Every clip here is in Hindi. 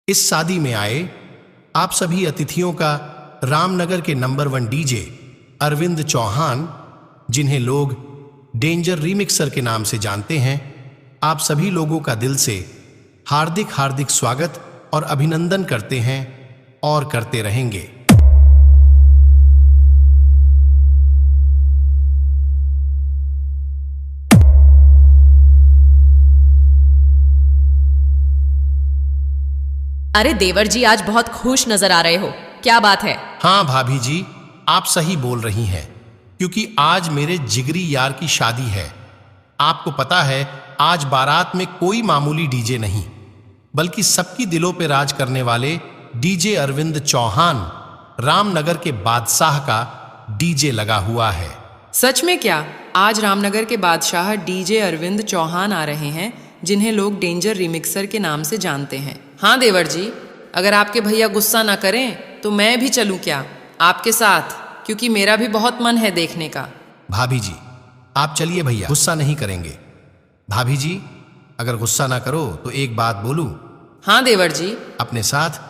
इस शादी में आए आप सभी अतिथियों का रामनगर के नंबर 1 डीजे अरविंद चौहान, जिन्हें लोग डेंजर रीमिक्सर के नाम से जानते हैं, आप सभी लोगों का दिल से हार्दिक हार्दिक स्वागत और अभिनंदन करते हैं और करते रहेंगे। अरे देवर जी, आज बहुत खुश नजर आ रहे हो, क्या बात है? हाँ भाभी जी, आप सही बोल रही हैं, क्योंकि आज मेरे जिगरी यार की शादी है। आपको पता है, आज बारात में कोई मामूली डीजे नहीं, बल्कि सबकी दिलों पे राज करने वाले डीजे अरविंद चौहान, रामनगर के बादशाह का डीजे लगा हुआ है। सच में क्या? आज रामनगर के बादशाह डीजे अरविंद चौहान आ रहे हैं, जिन्हें लोग डेंजर रिमिक्सर के नाम से जानते हैं। हाँ देवर जी, अगर आपके भैया गुस्सा ना करें तो मैं भी चलूं क्या आपके साथ, क्योंकि मेरा भी बहुत मन है देखने का। भाभी जी, आप चलिए, भैया गुस्सा नहीं करेंगे। भाभी जी, अगर गुस्सा ना करो तो एक बात बोलूं? हाँ देवर जी। अपने साथ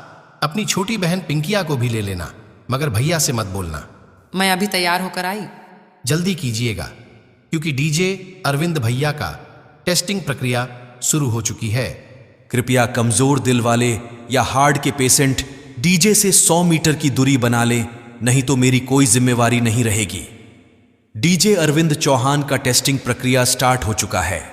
अपनी छोटी बहन पिंकिया को भी ले लेना, मगर भैया से मत बोलना। मैं अभी तैयार होकर आई। जल्दी कीजिएगा, क्योंकि डीजे अरविंद भैया का टेस्टिंग प्रक्रिया शुरू हो चुकी है। कृपया कमजोर दिल वाले या हार्ट के पेशेंट डीजे से 100 मीटर की दूरी बना लें, नहीं तो मेरी कोई जिम्मेवारी नहीं रहेगी। डीजे अरविंद चौहान का टेस्टिंग प्रक्रिया स्टार्ट हो चुका है।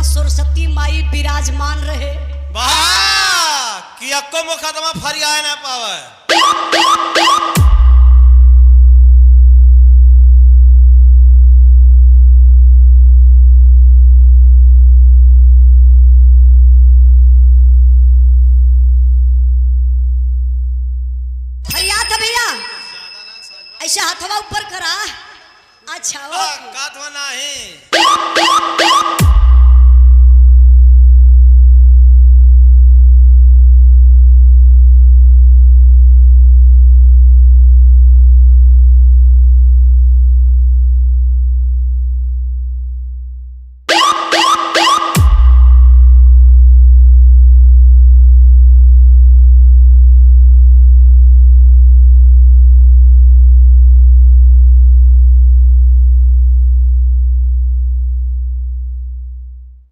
सरस्वती माई विराजमान रहे। वाह कि अक्को मुकदमा फरियाद ना पावे। फरियाद भैया, ऐसे हाथवा ऊपर करा। अच्छा काथवा नहीं।